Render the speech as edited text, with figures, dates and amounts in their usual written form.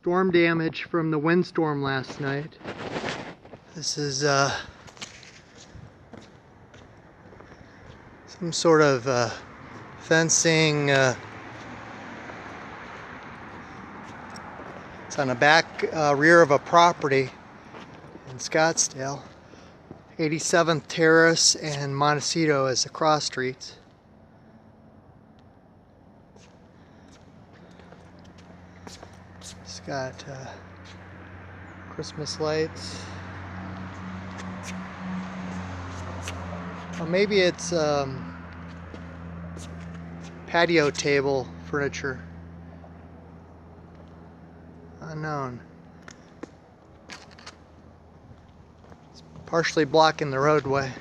Storm damage from the windstorm last night. This is some sort of fencing. It's on the back rear of a property in Scottsdale. 87th Terrace and Montecito as the cross streets. It's got Christmas lights. Well, maybe it's patio table furniture. Unknown. It's partially blocking the roadway.